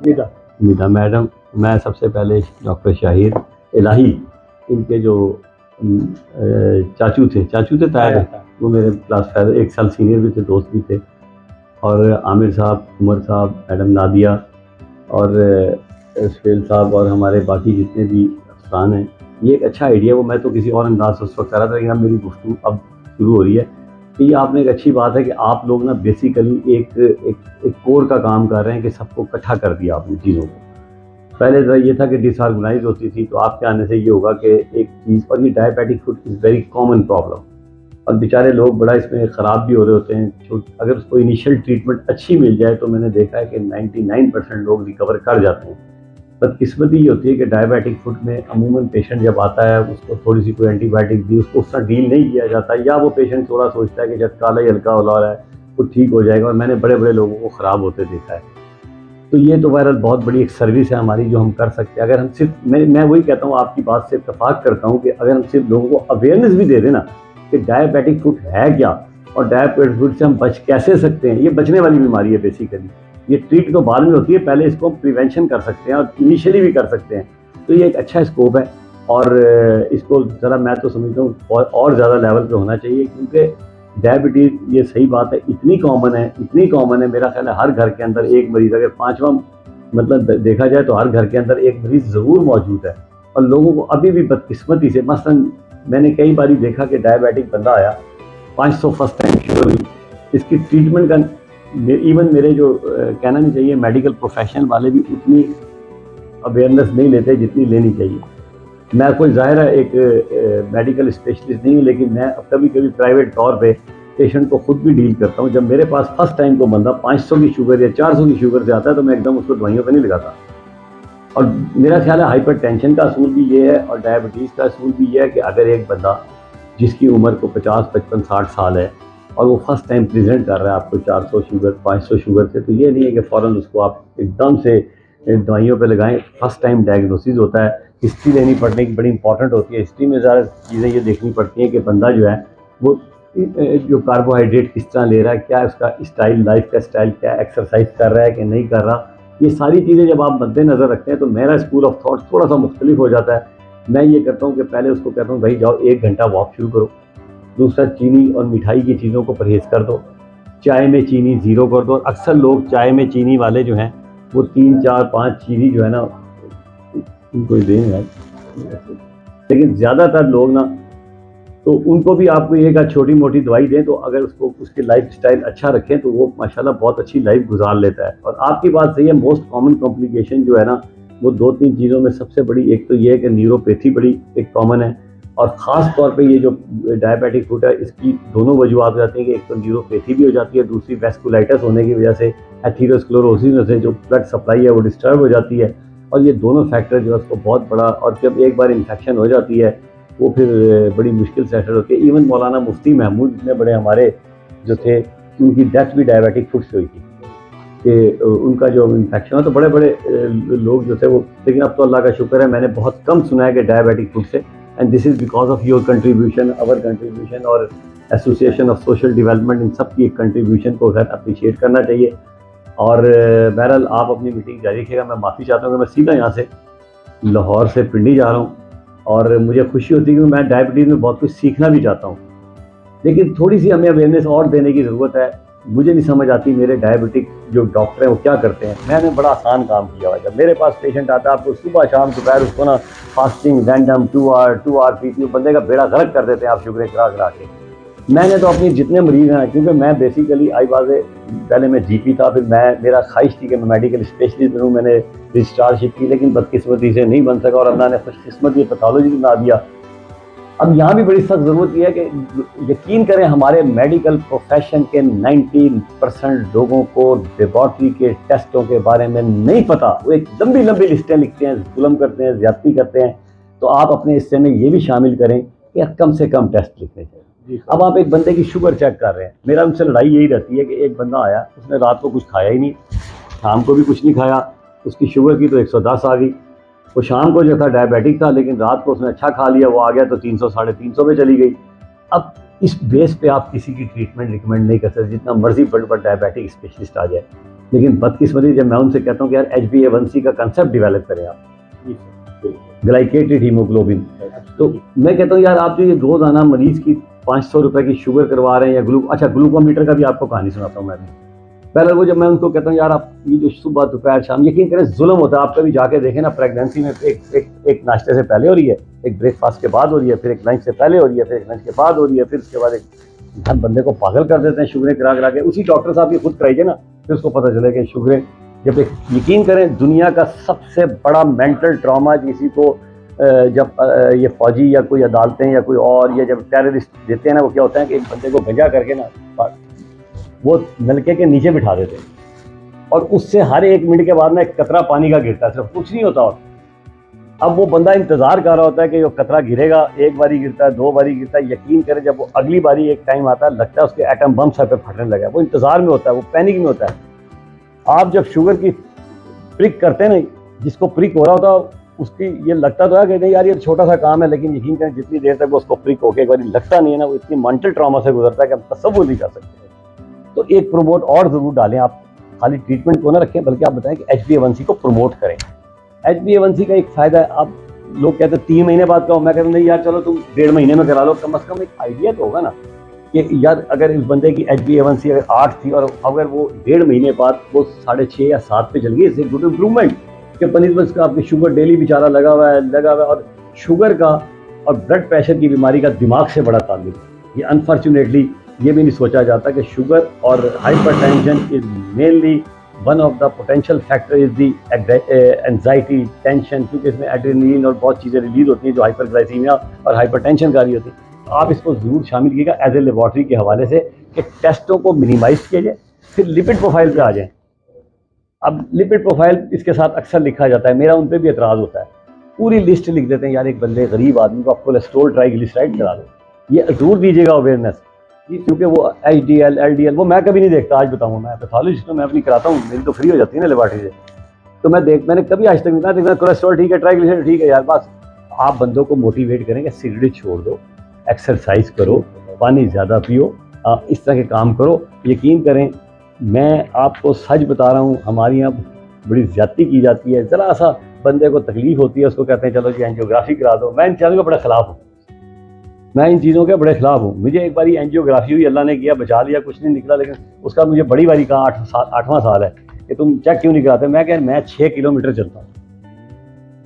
Nida madam, मैं सबसे पहले डॉक्टर शाहिर इलाही, इनके जो चाचू थे ताया, वो मेरे क्लास फेलो, 1 साल सीनियर भी थे, दोस्त भी थे। और आमिर साहब, उमर साहब, मैडम नादिया और सुहेल साहब और हमारे बाकी जितने भी अफसरान हैं। ये एक अच्छा आइडिया, वो मैं तो किसी और अंदाज से उस वक्त कर रहा था, लेकिन अब मेरी गुफ्तगू अब शुरू हो रही है कि ये आपने एक अच्छी बात है कि आप लोग ना बेसिकली एक कोर का काम कर रहे हैं कि सबको इकट्ठा कर दिया आपने चीज़ों को। पहले तो ये था कि डिसऑर्गेनाइज होती थी, तो आपके आने से ये होगा कि एक चीज़, और ये diabetic foot is very common problem, और बेचारे लोग बड़ा इसमें ख़राब भी हो रहे होते हैं। अगर उसको इनिशियल ट्रीटमेंट अच्छी मिल जाए तो मैंने देखा है कि 99% लोग रिकवर कर जाते हैं। बदकिस्मती ये होती है कि डायबिटिक फुट में अमूमन पेशेंट जब आता है, उसको थोड़ी सी कोई एंटीबायोटिक दी, उसको उसका डील नहीं किया जाता, या वो पेशेंट थोड़ा सोचता है कि जब काला ही हल्का हो रहा है वो ठीक हो जाएगा, और मैंने बड़े बड़े लोगों को ख़राब होते देखा है। तो ये तो बहरहाल बहुत बड़ी एक सर्विस है हमारी जो हम कर सकते हैं। अगर हम सिर्फ, मैं वही कहता हूँ, आपकी बात से इत्तेफाक करता हूँ कि अगर हम सिर्फ लोगों को अवेयरनेस भी दे दें ना कि डायबिटिक फुट है क्या और डायबिटिक फुट से हम बच कैसे सकते हैं। ये बचने वाली बीमारी है बेसिकली, ये ट्रीट तो बाद में होती है, पहले इसको हम प्रिवेंशन कर सकते हैं और इनिशियली भी कर सकते हैं। तो ये एक अच्छा स्कोप है, और इसको ज़रा मैं तो समझता हूँ और ज़्यादा लेवल पे होना चाहिए, क्योंकि डायबिटीज़, ये सही बात है, इतनी कॉमन है, मेरा ख्याल है हर घर के अंदर एक मरीज़, अगर 5वां मतलब देखा जाए तो हर घर के अंदर एक मरीज़ ज़रूर मौजूद है। और लोगों को अभी भी बदकिस्मती से, मसलन मैंने कई बारी देखा कि डायबिटिक बंदा आया, 500 फर्स्ट टाइम शुगर हुई, इसकी ट्रीटमेंट का इवन मेरे जो कहना नहीं चाहिए, मेडिकल प्रोफेशनल वाले भी उतनी अवेयरनेस नहीं लेते जितनी लेनी चाहिए। मैं कोई ज़ाहिर है एक मेडिकल स्पेशलिस्ट नहीं हूँ, लेकिन मैं कभी कभी प्राइवेट तौर पे पेशेंट को खुद भी डील करता हूँ। जब मेरे पास फर्स्ट टाइम को बंदा 500 की शुगर या 400 की शुगर से आता है, तो मैं एकदम उसको दवाइयों पे नहीं लगाता। और मेरा ख्याल है हाइपर टेंशन का असूल भी ये है और डायबिटीज़ का असूल भी ये है कि अगर एक बंदा जिसकी उम्र को 50, 55, 60 साल है और वो फर्स्ट टाइम प्रेजेंट कर रहा है आपको 400 शुगर, 500 शुगर से, तो ये नहीं है कि फ़ौरन उसको आप एकदम से दवाइयों पे लगाएं। फर्स्ट टाइम डायग्नोसिस होता है, हिस्ट्री लेनी पड़ने की बड़ी इंपॉर्टेंट होती है। हिस्ट्री में ज़्यादा चीज़ें ये देखनी पड़ती हैं कि बंदा जो है वो जो कार्बोहाइड्रेट किस तरह ले रहा है, क्या उसका स्टाइल, लाइफ का स्टाइल क्या, एक्सरसाइज कर रहा है कि नहीं कर रहा। ये सारी चीज़ें जब आप मद्देनज़र रखते हैं तो मेरा स्कूल ऑफ थॉट थोड़ा सा मुख्तलिफ हो जाता है। मैं ये करता हूँ कि पहले उसको कहता हूँ, भाई जाओ 1 घंटा वॉक शुरू करो। दूसरा, चीनी और मिठाई की चीज़ों को परहेज़ कर दो, चाय में चीनी ज़ीरो कर दो। अक्सर लोग चाय में चीनी वाले जो हैं वो 3, 4, 5 चीनी जो है ना, उनको ही दें यार, लेकिन ज़्यादातर लोग ना, तो उनको भी आपको एक छोटी मोटी दवाई दें, तो अगर उसको उसकी लाइफ स्टाइल अच्छा रखें तो वो माशाल्लाह बहुत अच्छी लाइफ गुजार लेता है। और आपकी बात सही है, मोस्ट कॉमन कॉम्प्लिकेशन जो है ना वो 2-3 चीज़ों में सबसे बड़ी, एक तो ये है कि न्यूरोपैथी बड़ी एक कॉमन है, और ख़ास तौर पे ये जो डायबिटिक फुट है इसकी दोनों वजूहत हो जाती हैं कि एक तो न्यूरोपैथी भी हो जाती है, दूसरी वेस्कुलाइटिस होने की वजह से, एथेरोस्क्लेरोसिस से जो ब्लड सप्लाई है वो डिस्टर्ब हो जाती है। और ये दोनों फैक्टर जो है उसको बहुत बड़ा, और जब एक बार इन्फेक्शन हो जाती है वो फिर बड़ी मुश्किल सेटल होती है। इवन मौलाना मुफ्ती महमूद इतने बड़े हमारे जो थे, उनकी डेथ भी डायबिटिक फुट से हुई थी कि उनका जो इन्फेक्शन है, तो बड़े बड़े लोग जो थे वो, लेकिन अब तो अल्लाह का शुक्र है मैंने बहुत कम सुना है कि डायबिटिक फुट से। And this is because of your contribution, our contribution और एसोसिएशन ऑफ सोशल डेवलपमेंट, इन सब की एक कंट्रीब्यूशन को खैर अप्रिशिएट करना चाहिए। और बहरहाल आप अपनी मीटिंग जारी रखिएगा। मैं माफ़ी चाहता हूँ कि मैं सीधा यहाँ से लाहौर से पिंडी जा रहा हूँ, और मुझे खुशी होती है कि मैं डायबिटीज़ में बहुत कुछ सीखना भी चाहता हूँ, लेकिन थोड़ी सी हमें अवेयरनेस और देने की ज़रूरत है। मुझे नहीं समझ आती मेरे डायबिटिक जो डॉक्टर हैं वो क्या करते हैं। मैंने बड़ा आसान काम किया हुआ है, जब मेरे पास पेशेंट आता है, आपको सुबह शाम दोपहर उसको ना फास्टिंग, रैंडम 2 आवर पीती, बंदे का बेड़ा गर्क कर देते हैं आप शुगर करा करा के। मैंने तो अपनी जितने मरीज़ हैं, क्योंकि मैं बेसिकली आई वाज पहले मैं जीपी था, फिर मेरा ख्वाहिश थी कि मैं मेडिकल स्पेशलिस्ट बनूँ, मैंने रजिस्ट्रारशिप की, लेकिन बदकिस्मती से नहीं बन सका, और अल्लाह ने खुशकिस्मत ये पैथोलॉजी बना दिया। अब यहाँ भी बड़ी सख्त ज़रूरत यह है कि यकीन करें हमारे मेडिकल प्रोफेशन के 90% लोगों को लेबॉर्ट्री के टेस्टों के बारे में नहीं पता। वो एक लंबी लंबी लिस्टें लिखते हैं, जुल्म करते हैं, ज़्यादती करते हैं। तो आप अपने हिस्से में ये भी शामिल करें कि कम से कम टेस्ट लिखने चाहिए। अब आप एक बंदे की शुगर चेक कर रहे हैं, मेरा उनसे लड़ाई यही रहती है कि एक बंदा आया, उसने रात को कुछ खाया ही नहीं, शाम को भी कुछ नहीं खाया, उसकी शुगर की तो 110 आ गई। वो शाम को जो था डायबिटिक था, लेकिन रात को उसने अच्छा खा लिया, वो आ गया तो 300, 350 पे चली गई। अब इस बेस पे आप किसी की ट्रीटमेंट रिकमेंड नहीं कर सकते, जितना मर्जी बड़ डायबिटिक स्पेशलिस्ट आ जाए। लेकिन बदकिस्मती जब मैं उनसे कहता हूँ कि यार HbA1c का कंसेप्ट डेवलप करें आप, ग्लाइकेटेड हीमोग्लोबिन, तो मैं कहता हूँ यार आप जो ये रोजाना मरीज की 500 रुपए की शुगर करवा रहे हैं या अच्छा ग्लूकोमीटर का भी आपको कहानी सुनाता हूँ मैं। पहले वो जब मैं उनको कहता हूँ यार आप ये जो सुबह दोपहर शाम, यकीन करें जुल्म होता है। आप कभी जाके देखें ना, प्रेगनेंसी में एक नाश्ते से पहले हो रही है, एक ब्रेकफास्ट के बाद हो रही है, फिर एक लंच से पहले हो रही है, फिर एक लंच के बाद हो रही है, फिर उसके बाद एक हर बंदे को पागल कर देते हैं शुगरें करा करा के। उसी डॉक्टर साहब की खुद कराइए ना, फिर उसको पता चले कि शुगरें जब एक, यकीन करें दुनिया का सबसे बड़ा मेंटल ट्रॉमा किसी को जब ये फौजी या कोई अदालतें या कोई और, या जब टेररिस्ट देते हैं ना, वो क्या होता है कि एक बंदे को गंजा करके ना वो नलके के नीचे बिठा देते हैं और उससे हर 1 मिनट के बाद ना एक कतरा पानी का गिरता है, सिर्फ कुछ नहीं होता। और अब वो बंदा इंतजार कर रहा होता है कि वो कतरा गिरेगा, 1 बारी गिरता है, 2 बारी गिरता है, यकीन करें जब वो अगली बारी एक टाइम आता है लगता है उसके एटम बम सर पे फटने लगा, वो इंतजार में होता है, वो पैनिक में होता है। आप जब शुगर की प्रिक करते हैं ना, जिसको प्रिक हो रहा होता है उसकी ये लगता तो है कि नहीं यार ये छोटा सा काम है, लेकिन यकीन करें जितनी देर तक वो उसको प्रिक होके एक बार लगता नहीं है ना, वो इतनी मेंटल ट्रॉमा से गुजरता है कि हम तसव्वुर नहीं कर सकते। तो एक प्रमोट और जरूर डालें आप, खाली ट्रीटमेंट को ना रखें बल्कि आप बताएं कि HbA1c को प्रमोट करें। HbA1c का एक फायदा है, आप लोग कहते हैं 3 महीने बाद कहो, मैं कहता हूँ नहीं यार चलो तुम 1.5 महीने में करा लो, कम से कम एक आइडिया तो होगा ना कि यार अगर इस बंदे की HbA1c अगर 8 थी और अगर वो 1.5 महीने बाद वो 6.5 या 7 पे चल गई, इससे गुड इम्प्रूवमेंट के बनिस्बत का आपकी शुगर डेली बेचारा लगा हुआ है। और शुगर का और ब्लड प्रेशर की बीमारी का दिमाग से बड़ा ताल्लुक है। ये अनफॉर्चुनेटली ये भी नहीं सोचा जाता कि शुगर और hypertension is mainly one of the potential factor is the anxiety tension, क्योंकि इसमें एड्रेनलिन और बहुत चीज़ें रिलीज होती हैं जो हाइपरग्लाइसीमिया और हाइपरटेंशन का रही होती है। आप इसको ज़रूर शामिल कीजिएगा एज ए लेबॉर्ट्री के हवाले से कि टेस्टों को मिनिमाइज किया जाए, फिर लिपिड प्रोफाइल पे आ जाए। अब लिपिड प्रोफाइल इसके साथ अक्सर लिखा जाता है, मेरा उन पर भी एतराज़ होता है, पूरी लिस्ट लिख देते हैं यार एक बंदे गरीब आदमी को आप कोलेस्ट्रोल ट्राइग्लिसराइड करा दो, ये जरूर दीजिएगा अवेयरनेस, क्योंकि वो HDL LDL वो मैं कभी नहीं देखता। आज बताऊँ, मैं पैथोलॉजिस्ट हूँ, मैं अपनी कराता हूँ, मेरी तो फ्री हो जाती है ना लेबॉर्ट्री से, तो मैंने कभी आज तक नहीं कहा कोलेस्ट्रॉल ठीक है, ट्राइग्लिसराइड ठीक है यार। बस आप बंदों को मोटिवेट करेंगे, सिगरेट छोड़ दो, एक्सरसाइज करो, पानी ज़्यादा पियो, इस तरह के काम करो। यकीन करें मैं आपको सच बता रहा हूँ, हमारे यहाँ बड़ी ज़्यादती की जाती है, ज़रा सा बंदे को तकलीफ होती है उसको कहते हैं चलो जी एंजियोग्राफी करा दो। मैं इन चीज़ों के बड़े खिलाफ हूँ, मैं इन चीज़ों के बड़े खिलाफ हूँ। मुझे एक बारी एंजियोग्राफी हुई, अल्लाह ने किया बचा लिया, कुछ नहीं निकला, लेकिन उसका मुझे बड़ी बारी कहा 8वां साल है कि तुम चेक क्यों नहीं कराते। मैं 6 किलोमीटर चलता हूँ,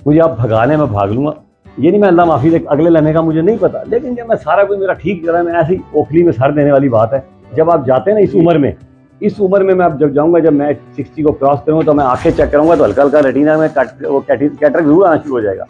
मुझे आप भगाने में भाग लूँगा, ये नहीं मैं अल्लाह माफ़ी दे अगले लम्हे का मुझे नहीं पता, लेकिन जब मैं सारा कुछ मेरा ठीक करा, मैं ऐसी ओखली में सर देने वाली बात है। जब आप जाते हैं ना इस उम्र में मैं अब जब जाऊँगा, जब मैं 60 को क्रॉस करूँगा तो मैं आंखें चेक करूँगा तो हल्का हल्का रेटिना में कैटरेक्ट जरूर आना शुरू हो जाएगा।